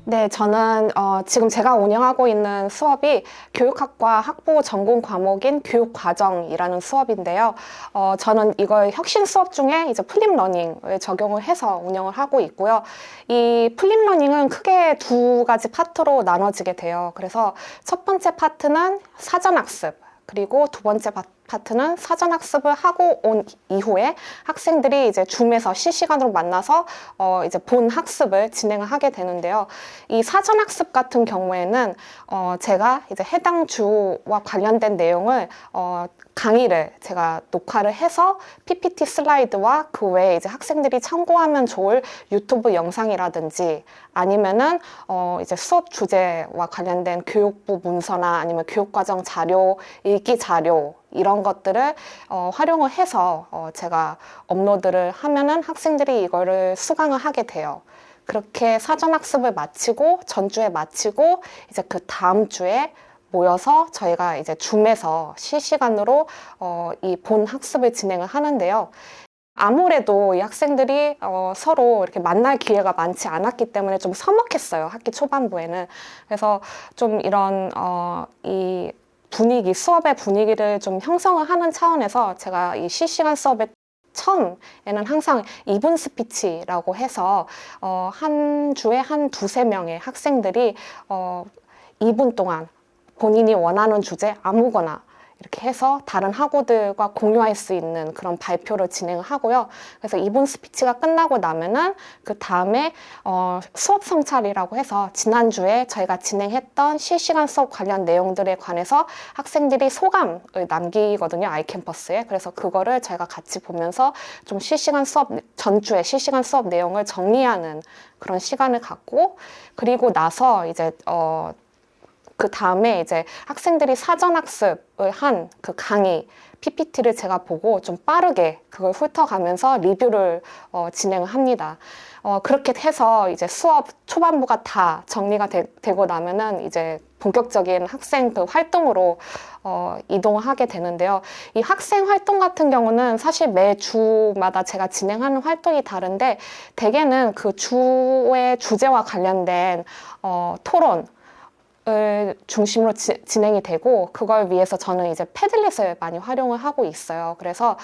네, 저는 지금 제가 운영하고 있는 수업이 교육학과 학부 전공 과목인 교육과정이라는 수업인데요. 저는 이걸 혁신 수업 중에 이제 플립러닝을 적용을 해서 운영을 하고 있고요. 이 플립러닝은 크게 두 가지 파트로 나눠지게 돼요. 그래서 첫 번째 파트는 사전학습, 그리고 두 번째 파트는 사전학습을 하고 온 이후에 학생들이 이제 줌에서 실시간으로 만나서 이제 본 학습을 진행을 하게 되는데요. 이 사전학습 같은 경우에는 제가 이제 해당 주와 관련된 내용을 강의를 제가 녹화를 해서 PPT 슬라이드와 그 외에 이제 학생들이 참고하면 좋을 유튜브 영상이라든지 아니면은 이제 수업 주제와 관련된 교육부 문서나 아니면 교육과정 자료, 읽기 자료 이런 것들을 활용을 해서 제가 업로드를 하면은 학생들이 이거를 수강을 하게 돼요. 그렇게 사전학습을 마치고 전주에 마치고 이제 그 다음 주에 모여서 저희가 이제 줌에서 실시간으로 이 본 학습을 진행을 하는데요. 아무래도 이 학생들이 서로 이렇게 만날 기회가 많지 않았기 때문에 좀 서먹했어요, 학기 초반부에는. 그래서 좀 이런 이 분위기, 수업의 분위기를 좀 형성을 하는 차원에서 제가 이 실시간 수업에 처음에는 항상 2분 스피치라고 해서 한 주에 한 두세 명의 학생들이 2분 동안 본인이 원하는 주제 아무거나 이렇게 해서 다른 학우들과 공유할 수 있는 그런 발표를 진행을 하고요. 그래서 2분 스피치가 끝나고 나면은 그 다음에 수업 성찰이라고 해서 지난주에 저희가 진행했던 실시간 수업 관련 내용들에 관해서 학생들이 소감을 남기거든요, 아이캠퍼스에. 그래서 그거를 저희가 같이 보면서 좀 실시간 수업, 전주에 실시간 수업 내용을 정리하는 그런 시간을 갖고, 그리고 나서 이제 그 다음에 이제 학생들이 사전학습을 한 그 강의 PPT를 제가 보고 좀 빠르게 그걸 훑어가면서 리뷰를 진행을 합니다. 그렇게 해서 이제 수업 초반부가 다 정리가 되고 나면은 이제 본격적인 학생 그 활동으로 이동을 하게 되는데요. 이 학생 활동 같은 경우는 사실 매 주마다 제가 진행하는 활동이 다른데 대개는 그 주의 주제와 관련된 토론 을 중심으로 진행이 되고, 그걸 위해서 저는 이제 패들릿을 많이 활용을 하고 있어요. 그래서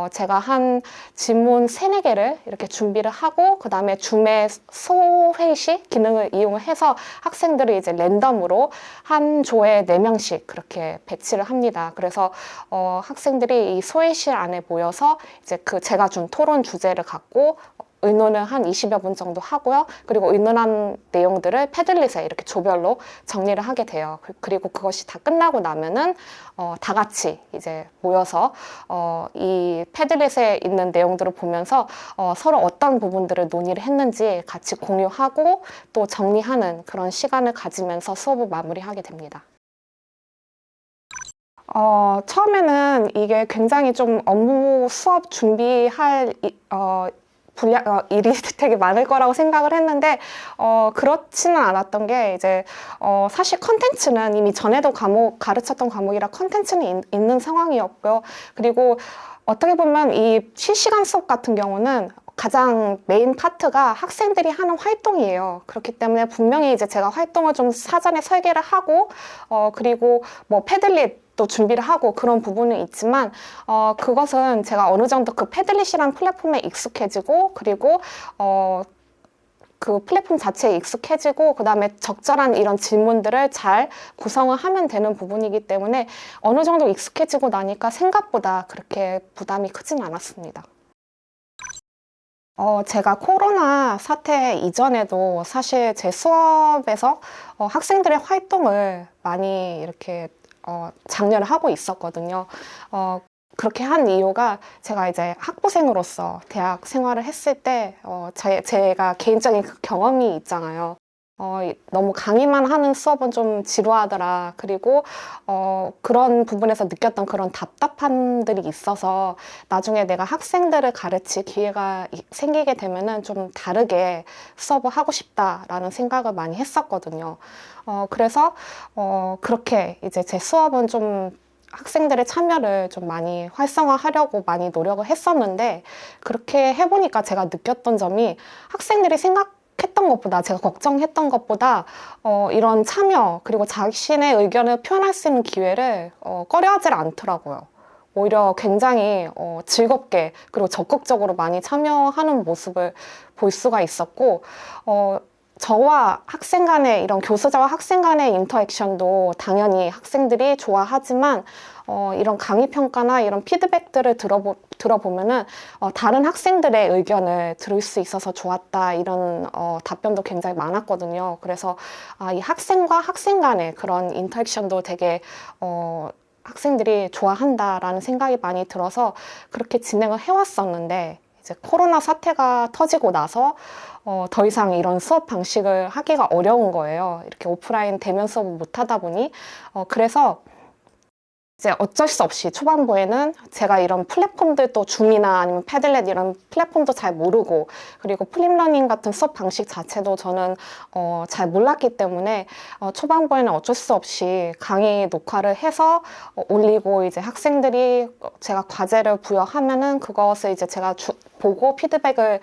제가 한 질문 3-4개를 이렇게 준비를 하고 그 다음에 줌의 소회시 기능을 이용을 해서 학생들을 이제 랜덤으로 한 조에 4명씩 그렇게 배치를 합니다. 그래서 학생들이 이 소회실 안에 모여서 이제 그 제가 준 토론 주제를 갖고 의논을 한 20여 분 정도 하고요. 그리고 의논한 내용들을 패들릿에 이렇게 조별로 정리를 하게 돼요. 그리고 그것이 다 끝나고 나면은 다 같이 이제 모여서 이 패들릿에 있는 내용들을 보면서 서로 어떤 부분들을 논의를 했는지 같이 공유하고 또 정리하는 그런 시간을 가지면서 수업을 마무리하게 됩니다. 처음에는 이게 굉장히 좀 업무 수업 준비할 일이 되게 많을 거라고 생각을 했는데 그렇지는 않았던 게 이제 사실 컨텐츠는 이미 전에도 가르쳤던 과목이라 컨텐츠는 있는 상황이었고요. 그리고 어떻게 보면 이 실시간 수업 같은 경우는 가장 메인 파트가 학생들이 하는 활동이에요. 그렇기 때문에 분명히 이제 제가 활동을 좀 사전에 설계를 하고 그리고 뭐 패들릿 또 준비를 하고 그런 부분은 있지만 그것은 제가 어느 정도 그 패들릿이란 플랫폼에 익숙해지고 그리고 그 플랫폼 자체에 익숙해지고 그 다음에 적절한 이런 질문들을 잘 구성을 하면 되는 부분이기 때문에 어느 정도 익숙해지고 나니까 생각보다 그렇게 부담이 크진 않았습니다. 제가 코로나 사태 이전에도 사실 제 수업에서 학생들의 활동을 많이 이렇게 장려를 하고 있었거든요. 그렇게 한 이유가 제가 이제 학부생으로서 대학 생활을 했을 때 제가 개인적인 그 경험이 있잖아요. 너무 강의만 하는 수업은 좀 지루하더라. 그리고 그런 부분에서 느꼈던 그런 답답함들이 있어서 나중에 내가 학생들을 가르칠 기회가 생기게 되면은 좀 다르게 수업을 하고 싶다라는 생각을 많이 했었거든요. 그래서 그렇게 이제 제 수업은 좀 학생들의 참여를 좀 많이 활성화하려고 많이 노력을 했었는데 그렇게 해보니까 제가 느꼈던 점이 학생들이 생각했던 것보다, 제가 걱정했던 것보다 이런 참여 그리고 자신의 의견을 표현할 수 있는 기회를 꺼려하지 않더라고요. 오히려 굉장히 즐겁게 그리고 적극적으로 많이 참여하는 모습을 볼 수가 있었고, 저와 학생 간의 이런 교수자와 학생 간의 인터액션도 당연히 학생들이 좋아하지만 이런 강의 평가나 이런 피드백들을 들어보면은 다른 학생들의 의견을 들을 수 있어서 좋았다, 이런 답변도 굉장히 많았거든요. 그래서 이 학생과 학생 간의 그런 인터액션도 되게 학생들이 좋아한다라는 생각이 많이 들어서 그렇게 진행을 해왔었는데, 이제 코로나 사태가 터지고 나서 더 이상 이런 수업 방식을 하기가 어려운 거예요. 이렇게 오프라인 대면 수업을 못 하다 보니. 그래서 이제 어쩔 수 없이 초반부에는 제가 이런 플랫폼들, 또 줌이나 아니면 패들렛 이런 플랫폼도 잘 모르고, 그리고 플립러닝 같은 수업 방식 자체도 저는 잘 몰랐기 때문에 초반부에는 어쩔 수 없이 강의 녹화를 해서 올리고, 이제 학생들이 제가 과제를 부여하면은 그것을 이제 제가 보고 피드백을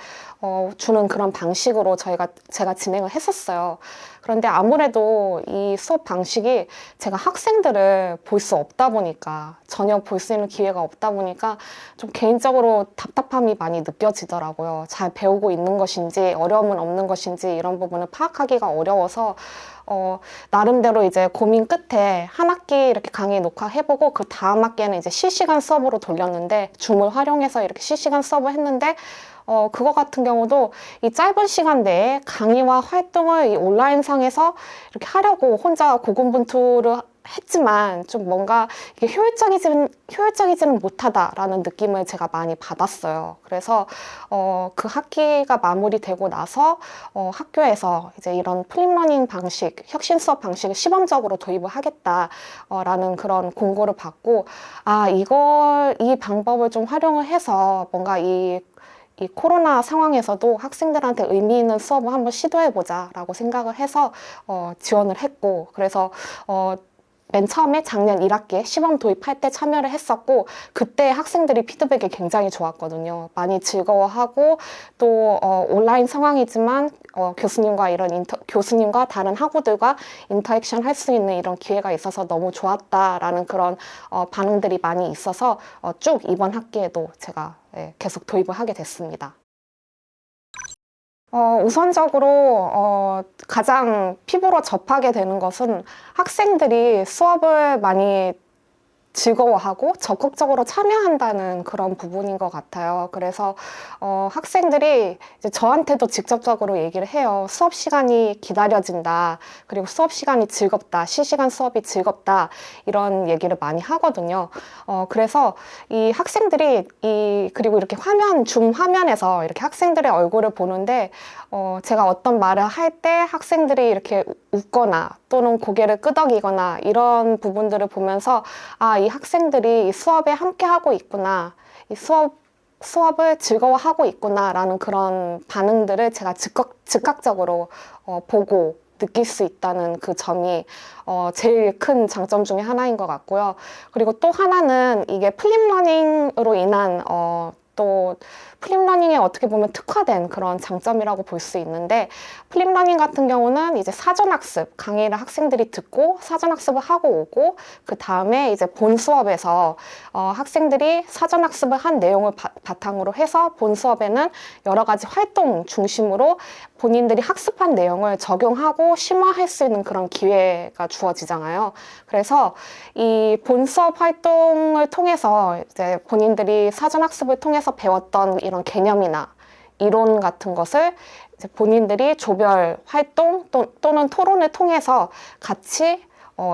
주는 그런 방식으로 제가 진행을 했었어요. 그런데 아무래도 이 수업 방식이 제가 학생들을 볼 수 없다 보니까, 전혀 볼 수 있는 기회가 없다 보니까 좀 개인적으로 답답함이 많이 느껴지더라고요. 잘 배우고 있는 것인지 어려움은 없는 것인지 이런 부분을 파악하기가 어려워서 나름대로 이제 고민 끝에 한 학기 이렇게 강의 녹화해보고 그 다음 학기에는 이제 실시간 수업으로 돌렸는데, 줌을 활용해서 이렇게 실시간 수업을 했는데, 그거 같은 경우도 이 짧은 시간 내에 강의와 활동을 이 온라인상에서 이렇게 하려고 혼자 고군분투를 했지만 좀 뭔가 이게 효율적이지는 못하다라는 느낌을 제가 많이 받았어요. 그래서 그 학기가 마무리되고 나서 학교에서 이제 이런 플립러닝 방식, 혁신 수업 방식을 시범적으로 도입을 하겠다라는 그런 공고를 받고, 이 방법을 좀 활용을 해서 뭔가 이 코로나 상황에서도 학생들한테 의미 있는 수업을 한번 시도해보자 라고 생각을 해서 지원을 했고, 그래서 맨 처음에 작년 1학기에 시범 도입할 때 참여를 했었고, 그때 학생들이 피드백이 굉장히 좋았거든요. 많이 즐거워하고, 또 온라인 상황이지만 교수님과 다른 학우들과 인터액션 할 수 있는 이런 기회가 있어서 너무 좋았다라는 그런 반응들이 많이 있어서 쭉 이번 학기에도 제가 계속 도입을 하게 됐습니다. 우선적으로 가장 피부로 접하게 되는 것은 학생들이 수업을 많이 즐거워하고 적극적으로 참여한다는 그런 부분인 것 같아요. 그래서 학생들이 이제 저한테도 직접적으로 얘기를 해요. 수업 시간이 기다려진다, 그리고 수업 시간이 즐겁다, 실시간 수업이 즐겁다, 이런 얘기를 많이 하거든요. 그래서 이 학생들이 그리고 이렇게 줌 화면에서 이렇게 학생들의 얼굴을 보는데, 제가 어떤 말을 할 때 학생들이 이렇게 웃거나 또는 고개를 끄덕이거나 이런 부분들을 보면서 이 학생들이 이 수업에 함께 하고 있구나, 이 수업을 즐거워하고 있구나 라는 그런 반응들을 제가 즉각적으로 보고 느낄 수 있다는 그 점이 제일 큰 장점 중에 하나인 것 같고요. 그리고 또 하나는 이게 플립러닝으로 인한 또 플립러닝에 어떻게 보면 특화된 그런 장점이라고 볼 수 있는데, 플립러닝 같은 경우는 이제 사전학습, 강의를 학생들이 듣고 사전학습을 하고 오고, 그 다음에 이제 본 수업에서 학생들이 사전학습을 한 내용을 바탕으로 해서 본 수업에는 여러 가지 활동 중심으로 본인들이 학습한 내용을 적용하고 심화할 수 있는 그런 기회가 주어지잖아요. 그래서 이 본 수업 활동을 통해서 이제 본인들이 사전학습을 통해서 배웠던 이런 개념이나 이론 같은 것을 이제 본인들이 조별 활동 또는 토론을 통해서 같이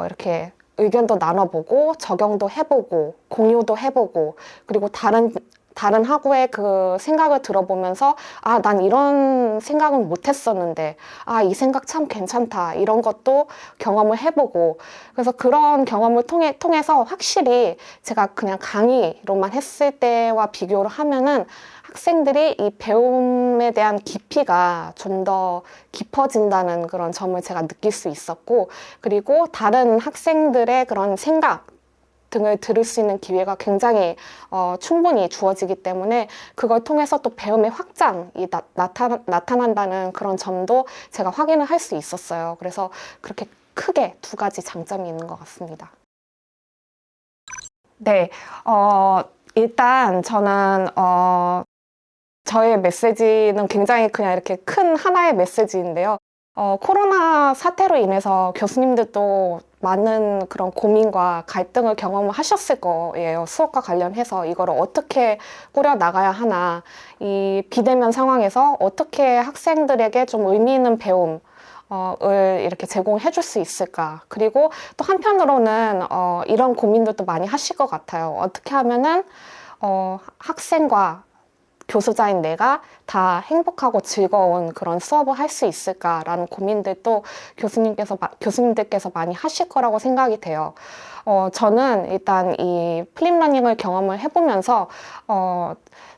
이렇게 의견도 나눠보고 적용도 해보고 공유도 해보고, 그리고 다른 학우의 그 생각을 들어보면서 난 이런 생각은 못했었는데 이 생각 참 괜찮다, 이런 것도 경험을 해보고, 그래서 그런 경험을 통해서 확실히 제가 그냥 강의로만 했을 때와 비교를 하면은 학생들이 이 배움에 대한 깊이가 좀 더 깊어진다는 그런 점을 제가 느낄 수 있었고, 그리고 다른 학생들의 그런 생각, 등을 들을 수 있는 기회가 굉장히 충분히 주어지기 때문에 그걸 통해서 또 배움의 확장이 나타난다는 그런 점도 제가 확인을 할 수 있었어요. 그래서 그렇게 크게 두 가지 장점이 있는 것 같습니다. 네, 일단 저는 저의 메시지는 굉장히 그냥 이렇게 큰 하나의 메시지인데요. 코로나 사태로 인해서 교수님들도 많은 그런 고민과 갈등을 경험을 하셨을 거예요. 수업과 관련해서 이거를 어떻게 꾸려 나가야 하나, 이 비대면 상황에서 어떻게 학생들에게 좀 의미 있는 배움, 을 이렇게 제공해 줄 수 있을까. 그리고 또 한편으로는 이런 고민들도 많이 하실 것 같아요. 어떻게 하면은 학생과 교수자인 내가 다 행복하고 즐거운 그런 수업을 할 수 있을까라는 고민들도 교수님들께서 많이 하실 거라고 생각이 돼요. 저는 일단 이 플립러닝을 경험을 해보면서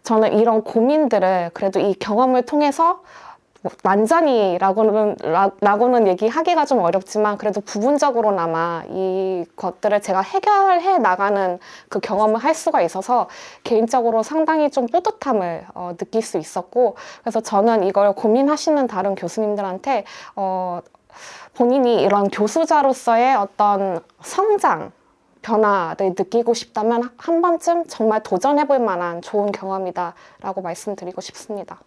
저는 이런 고민들을 그래도 이 경험을 통해서 완전히라고는 얘기하기가 좀 어렵지만 그래도 부분적으로나마 이것들을 제가 해결해 나가는 그 경험을 할 수가 있어서 개인적으로 상당히 좀 뿌듯함을 느낄 수 있었고, 그래서 저는 이걸 고민하시는 다른 교수님들한테 본인이 이런 교수자로서의 어떤 성장, 변화를 느끼고 싶다면 한 번쯤 정말 도전해 볼 만한 좋은 경험이다라고 말씀드리고 싶습니다.